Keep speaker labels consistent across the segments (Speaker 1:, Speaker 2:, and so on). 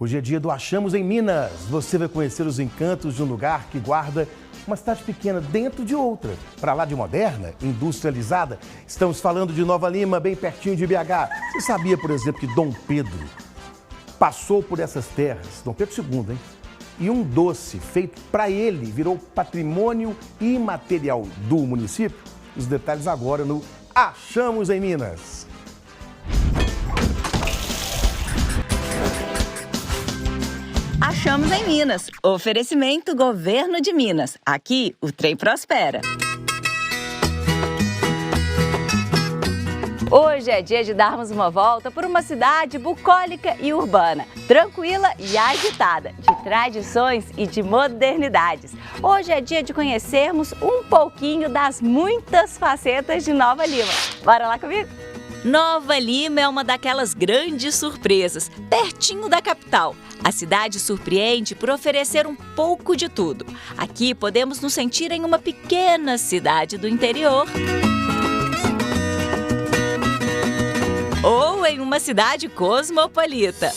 Speaker 1: Hoje é dia do Achamos em Minas. Você vai conhecer os encantos de um lugar que guarda uma cidade pequena dentro de outra. Para lá de moderna, industrializada, estamos falando de Nova Lima, bem pertinho de BH. Você sabia, por exemplo, que Dom Pedro passou por essas terras, Dom Pedro II, hein? E um doce feito para ele virou patrimônio imaterial do município? Os detalhes agora no Achamos em Minas.
Speaker 2: Achamos em Minas. Oferecimento Governo de Minas. Aqui o trem prospera. Hoje é dia de darmos uma volta por uma cidade bucólica e urbana, tranquila e agitada, de tradições e de modernidades. Hoje é dia de conhecermos um pouquinho das muitas facetas de Nova Lima. Bora lá comigo? Nova Lima é uma daquelas grandes surpresas, pertinho da capital. A cidade surpreende por oferecer um pouco de tudo. Aqui podemos nos sentir em uma pequena cidade do interior ou em uma cidade cosmopolita.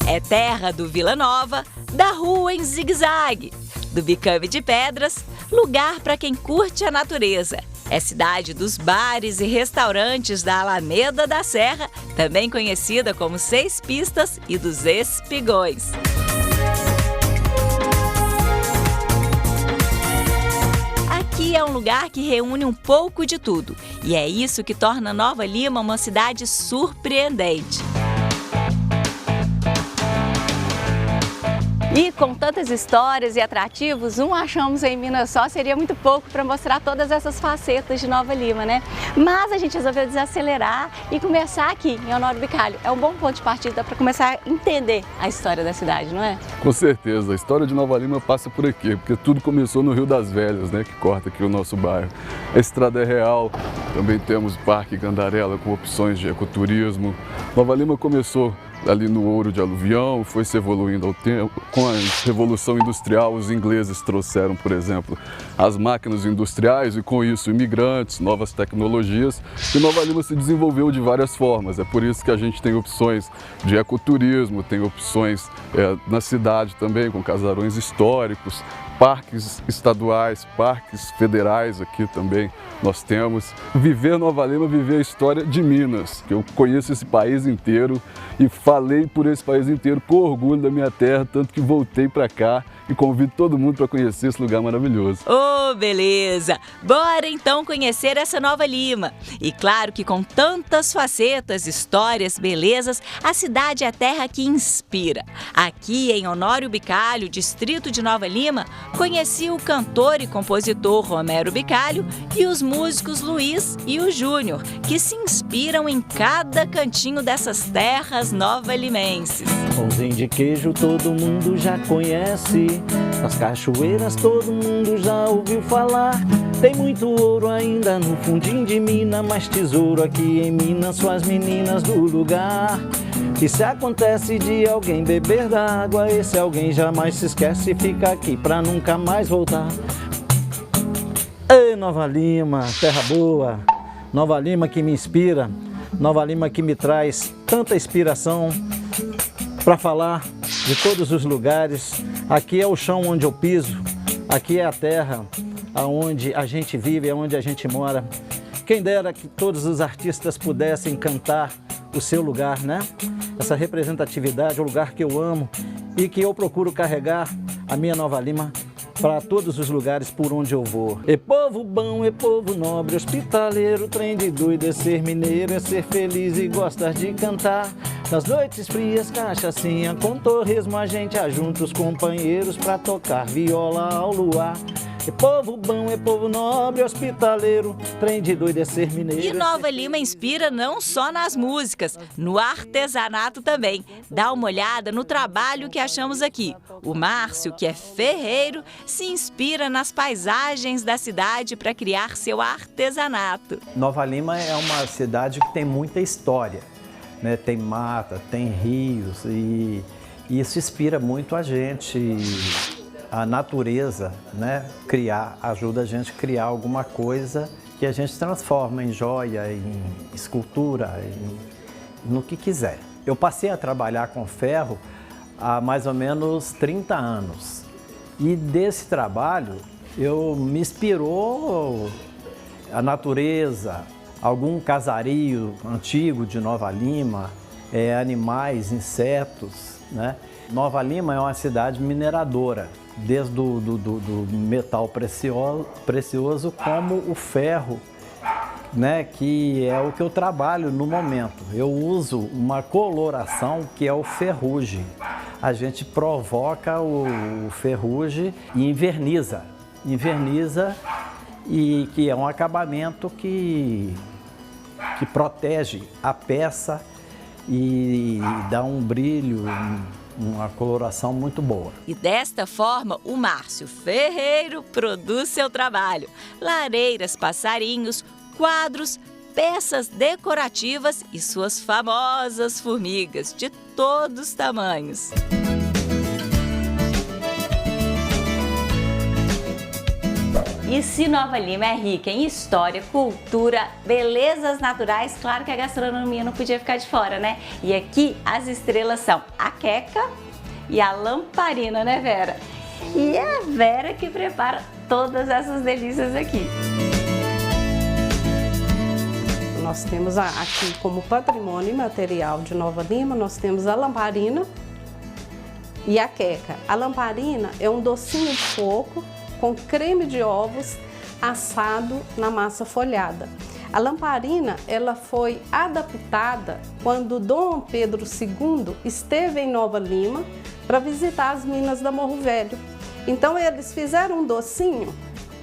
Speaker 2: É terra do Vila Nova, da rua em zigue-zague, do Bicame de Pedras, lugar para quem curte a natureza. É cidade dos bares e restaurantes da Alameda da Serra, também conhecida como Seis Pistas e dos Espigões. Aqui é um lugar que reúne um pouco de tudo, e é isso que torna Nova Lima uma cidade surpreendente. E com tantas histórias e atrativos, um Achamos em Minas só seria muito pouco para mostrar todas essas facetas de Nova Lima, né? Mas a gente resolveu desacelerar e começar aqui, em Honório Bicalho. É um bom ponto de partida para começar a entender a história da cidade, não é?
Speaker 3: Com certeza, a história de Nova Lima passa por aqui, porque tudo começou no Rio das Velhas, né, que corta aqui o nosso bairro. A estrada é real, também temos o Parque Gandarela com opções de ecoturismo. Nova Lima começou ali no ouro de aluvião, foi se evoluindo ao tempo. Com a Revolução Industrial, os ingleses trouxeram, por exemplo, as máquinas industriais e com isso imigrantes, novas tecnologias, e Nova Lima se desenvolveu de várias formas. É por isso que a gente tem opções de ecoturismo, tem opções na cidade também, com casarões históricos, parques estaduais, parques federais aqui também nós temos. Viver Nova Lima, viver a história de Minas, que eu conheço esse país inteiro e falei por esse país inteiro com orgulho da minha terra, tanto que voltei para cá e convido todo mundo para conhecer esse lugar maravilhoso.
Speaker 2: Oh, beleza! Bora então conhecer essa Nova Lima. E claro que com tantas facetas, histórias, belezas, a cidade é a terra que inspira. Aqui em Honório Bicalho, distrito de Nova Lima, conheci o cantor e compositor Romero Bicalho e os músicos Luiz e o Júnior, que se inspiram em cada cantinho dessas terras nova-limenses.
Speaker 4: Pãozinho de queijo todo mundo já conhece, as cachoeiras todo mundo já ouviu falar. Tem muito ouro ainda no fundinho de Minas, mas tesouro aqui em Minas são as meninas do lugar. E se acontece de alguém beber da água, esse alguém jamais se esquece e fica aqui pra nunca mais voltar. Ei, Nova Lima, terra boa, Nova Lima que me inspira, Nova Lima que me traz tanta inspiração para falar de todos os lugares. Aqui é o chão onde eu piso, aqui é a terra onde a gente vive, onde a gente mora. Quem dera que todos os artistas pudessem cantar o seu lugar, né? Essa representatividade, o lugar que eu amo e que eu procuro carregar a minha Nova Lima para todos os lugares por onde eu vou. É povo bom, é povo nobre, hospitaleiro, trem de doido, é ser mineiro, é ser feliz e gostar de cantar. Nas noites frias, cachaçinha, com torresmo a gente ajunta os companheiros pra tocar viola ao luar. É povo bom, é povo nobre, hospitaleiro, trem de doido é ser mineiro.
Speaker 2: E Nova Lima inspira não só nas músicas, no artesanato também. Dá uma olhada no trabalho que achamos aqui. O Márcio, que é ferreiro, se inspira nas paisagens da cidade para criar seu artesanato.
Speaker 5: Nova Lima é uma cidade que tem muita história, né? Tem mata, tem rios e isso inspira muito a gente. A natureza, né, ajuda a gente a criar alguma coisa que a gente transforma em joia, em escultura, no que quiser. Eu passei a trabalhar com ferro há mais ou menos 30 anos. E desse trabalho, me inspirou a natureza, algum casario antigo de Nova Lima, animais, insetos, né? Nova Lima é uma cidade mineradora, desde do metal precioso como o ferro, né, que é o que eu trabalho no momento. Eu uso uma coloração que é o ferrugem. A gente provoca o ferrugem e inverniza. E que é um acabamento que protege a peça e dá um brilho, uma coloração muito boa.
Speaker 2: E desta forma, o Márcio Ferreiro produz seu trabalho. Lareiras, passarinhos, quadros, peças decorativas e suas famosas formigas de todos os tamanhos. E se Nova Lima é rica em história, cultura, belezas naturais, claro que a gastronomia não podia ficar de fora, né? E aqui as estrelas são a queca e a lamparina, né, Vera? E é a Vera que prepara todas essas delícias aqui.
Speaker 6: Nós temos aqui como patrimônio imaterial de Nova Lima, nós temos a lamparina e a queca. A lamparina é um docinho de coco com creme de ovos assado na massa folhada. A lamparina, ela foi adaptada quando Dom Pedro II esteve em Nova Lima para visitar as minas da Morro Velho. Então eles fizeram um docinho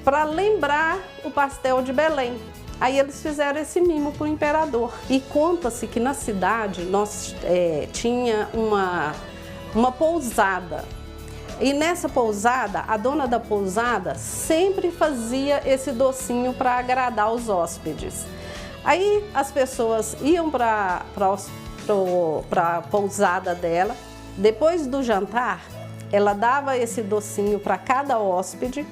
Speaker 6: para lembrar o pastel de Belém. Aí eles fizeram esse mimo para o imperador. E conta-se que na cidade nós tinha uma pousada. E nessa pousada, a dona da pousada sempre fazia esse docinho para agradar os hóspedes. Aí as pessoas iam para a pousada dela. Depois do jantar, ela dava esse docinho para cada hóspede,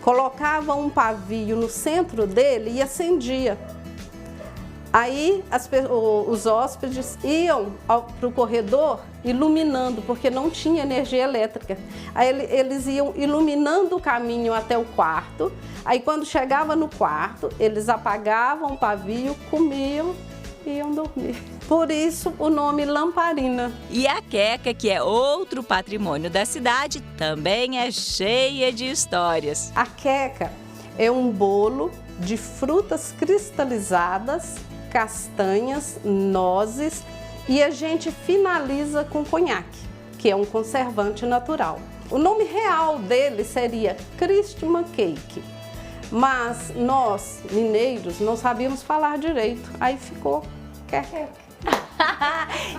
Speaker 6: colocava um pavio no centro dele e acendia. Aí os hóspedes iam para o corredor iluminando, porque não tinha energia elétrica. Aí eles iam iluminando o caminho até o quarto. Aí quando chegava no quarto, eles apagavam o pavio, comiam e iam dormir. Por isso o nome lamparina.
Speaker 2: E a queca, que é outro patrimônio da cidade, também é cheia de histórias.
Speaker 6: A queca é um bolo de frutas cristalizadas, castanhas, nozes, e a gente finaliza com conhaque, que é um conservante natural. O nome real dele seria Christmas Cake, mas nós, mineiros, não sabíamos falar direito, aí ficou queca.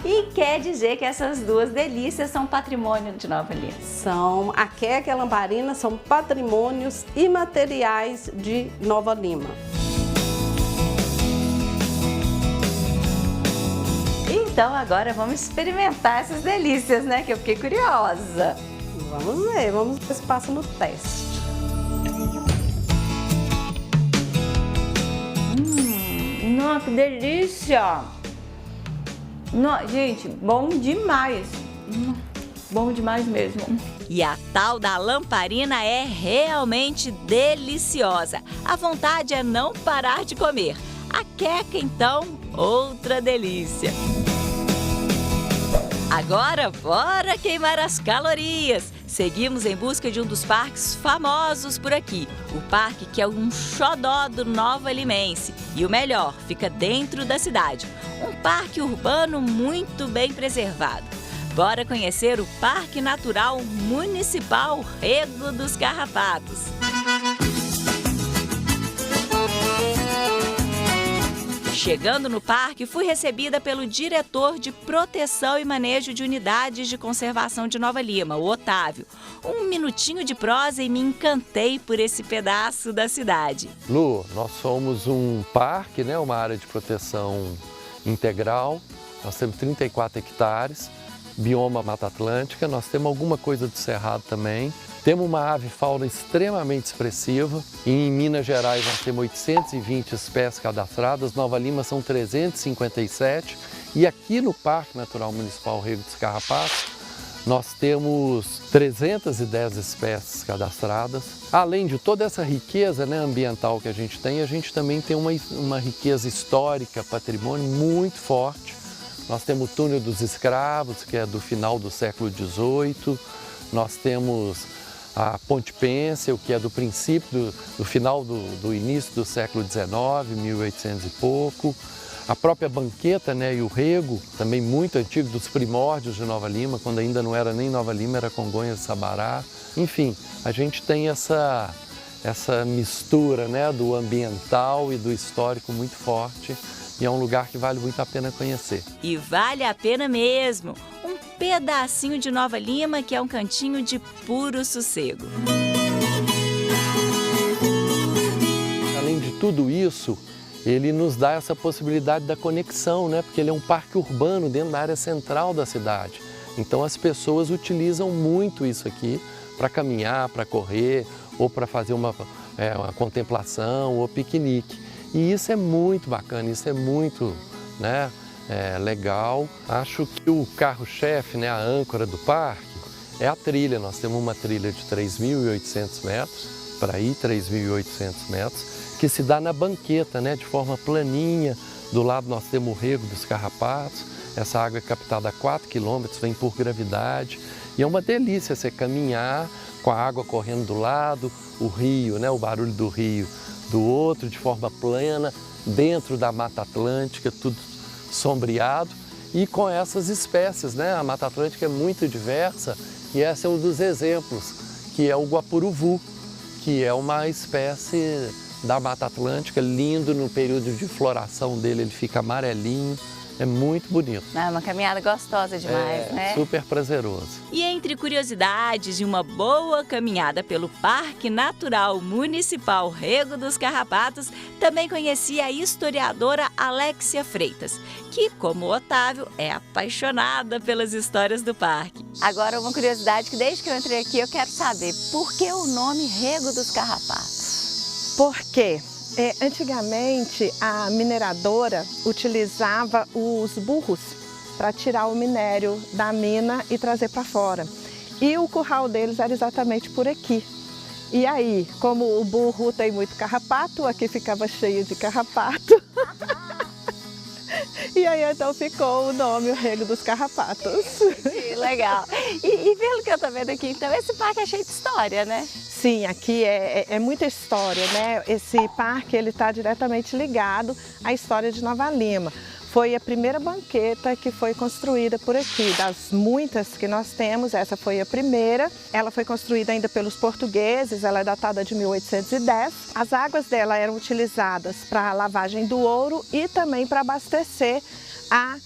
Speaker 2: E quer dizer que essas duas delícias são patrimônio de Nova Lima?
Speaker 6: São, a queca e a lamparina são patrimônios imateriais de Nova Lima.
Speaker 2: Então agora vamos experimentar essas delícias, né? Que eu fiquei curiosa.
Speaker 6: Vamos ver se passa no teste.
Speaker 2: Nossa, que delícia! Gente, bom demais! Bom demais mesmo. E a tal da lamparina é realmente deliciosa. A vontade é não parar de comer. A queca, então, outra delícia. Agora, bora queimar as calorias! Seguimos em busca de um dos parques famosos por aqui. O parque que é um xodó do Nova Limense. E o melhor, fica dentro da cidade. Um parque urbano muito bem preservado. Bora conhecer o Parque Natural Municipal Rego dos Carrapatos. Chegando no parque, fui recebida pelo diretor de Proteção e Manejo de Unidades de Conservação de Nova Lima, o Otávio. Um minutinho de prosa e me encantei por esse pedaço da cidade.
Speaker 7: Lu, nós somos um parque, né, uma área de proteção integral. Nós temos 34 hectares, bioma Mata Atlântica. Nós temos alguma coisa do Cerrado também. Temos uma ave fauna extremamente expressiva. Em Minas Gerais nós temos 820 espécies cadastradas, Nova Lima são 357 E aqui no Parque Natural Municipal Rego dos Carrapatos, nós temos 310 espécies cadastradas. Além de toda essa riqueza, né, ambiental que a gente também tem uma riqueza histórica, patrimônio muito forte. Nós temos o Túnel dos Escravos, que é do final do século XVIII. Nós temos a Ponte Pêncil, que é do princípio, do final do início do século XIX, 1800 e pouco. A própria banqueta, né, e o rego, também muito antigo, dos primórdios de Nova Lima, quando ainda não era nem Nova Lima, era Congonhas de Sabará. Enfim, a gente tem essa mistura, né, do ambiental e do histórico muito forte, e é um lugar que vale muito a pena conhecer.
Speaker 2: E vale a pena mesmo! Um pedacinho de Nova Lima que é um cantinho de puro sossego.
Speaker 7: Além de tudo isso, ele nos dá essa possibilidade da conexão, né? Porque ele é um parque urbano dentro da área central da cidade. Então as pessoas utilizam muito isso aqui para caminhar, para correr, ou para fazer uma contemplação ou piquenique. E isso é muito bacana, isso é muito, né, legal. Acho que o carro-chefe, né, a âncora do parque, é a trilha. Nós temos uma trilha de 3.800 metros, para ir 3.800 metros, que se dá na banqueta, né, de forma planinha. Do lado nós temos o Rego dos Carrapatos. Essa água é captada a 4 quilômetros, vem por gravidade. E é uma delícia você caminhar com a água correndo do lado, o rio, né, o barulho do rio do outro, de forma plana, dentro da Mata Atlântica, tudo sombreado. E com essas espécies, né? A Mata Atlântica é muito diversa e esse é um dos exemplos, que é o guapuruvu, que é uma espécie da Mata Atlântica, lindo. No período de floração dele, ele fica amarelinho, é muito bonito.
Speaker 2: É uma caminhada gostosa demais, né?
Speaker 7: Super prazeroso.
Speaker 2: E entre curiosidades de uma boa caminhada pelo Parque Natural Municipal Rego dos Carrapatos, também conheci a historiadora Alexia Freitas, que, como Otávio, é apaixonada pelas histórias do parque. Agora, uma curiosidade que desde que eu entrei aqui eu quero saber, por que o nome Rego dos Carrapatos?
Speaker 8: Por quê? Antigamente a mineradora utilizava os burros para tirar o minério da mina e trazer para fora. E o curral deles era exatamente por aqui. E aí, como o burro tem muito carrapato, aqui ficava cheio de carrapato. E aí então ficou o nome, o Rego dos Carrapatos.
Speaker 2: Legal. E pelo que eu tô vendo aqui, então esse parque é cheio de história, né?
Speaker 8: Sim, aqui é muita história, né? Esse parque ele está diretamente ligado à história de Nova Lima. Foi a primeira banqueta que foi construída por aqui. Das muitas que nós temos, essa foi a primeira. Ela foi construída ainda pelos portugueses, ela é datada de 1810. As águas dela eram utilizadas para a lavagem do ouro e também para abastecer a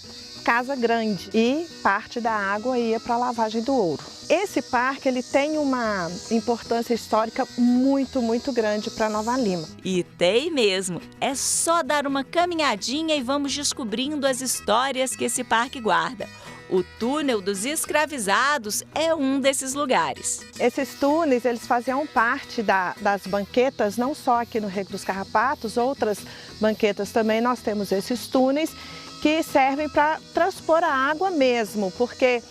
Speaker 8: Casa Grande. E parte da água ia para a lavagem do ouro. Esse parque ele tem uma importância histórica muito, muito grande para Nova Lima.
Speaker 2: E tem mesmo. É só dar uma caminhadinha e vamos descobrindo as histórias que esse parque guarda. O Túnel dos Escravizados é um desses lugares.
Speaker 8: Esses túneis eles faziam parte das banquetas, não só aqui no Rego dos Carrapatos, outras banquetas também nós temos esses túneis que servem para transpor a água mesmo, porque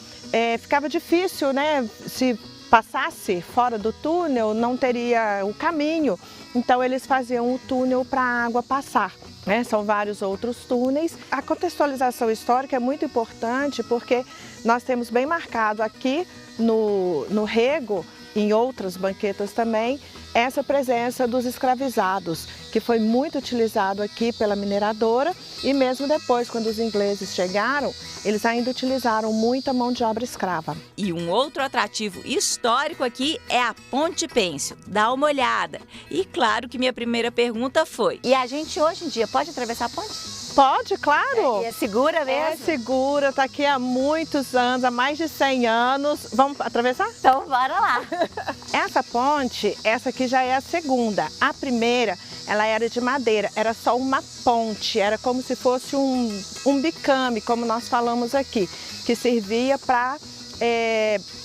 Speaker 8: ficava difícil, né? Se passasse fora do túnel, não teria o caminho. Então, eles faziam um túnel para a água passar, né? São vários outros túneis. A contextualização histórica é muito importante porque nós temos bem marcado aqui no Rego, em outras banquetas também, essa presença dos escravizados, que foi muito utilizado aqui pela mineradora e mesmo depois, quando os ingleses chegaram, eles ainda utilizaram muita mão de obra escrava.
Speaker 2: E um outro atrativo histórico aqui é a Ponte Pêncil. Dá uma olhada. E claro que minha primeira pergunta foi: e a gente hoje em dia pode atravessar a ponte?
Speaker 8: Pode, claro.
Speaker 2: É segura mesmo?
Speaker 8: É segura, está aqui há muitos anos, há mais de 100 anos. Vamos atravessar?
Speaker 2: Então, bora lá.
Speaker 8: Essa ponte, essa aqui já é a segunda. A primeira, ela era de madeira, era só uma ponte, era como se fosse um bicame, como nós falamos aqui, que servia para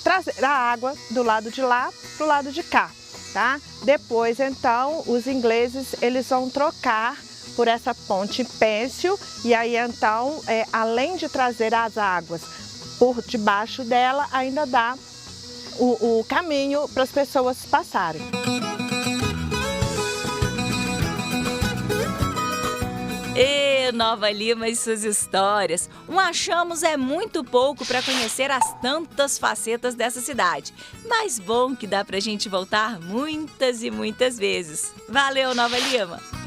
Speaker 8: trazer a água do lado de lá para o lado de cá, tá? Depois, então, os ingleses, eles vão trocar por essa ponte pêncil e aí então, além de trazer as águas por debaixo dela, ainda dá o caminho para as pessoas passarem.
Speaker 2: E Nova Lima e suas histórias. Um achamos é muito pouco para conhecer as tantas facetas dessa cidade. Mas bom que dá pra gente voltar muitas e muitas vezes. Valeu, Nova Lima!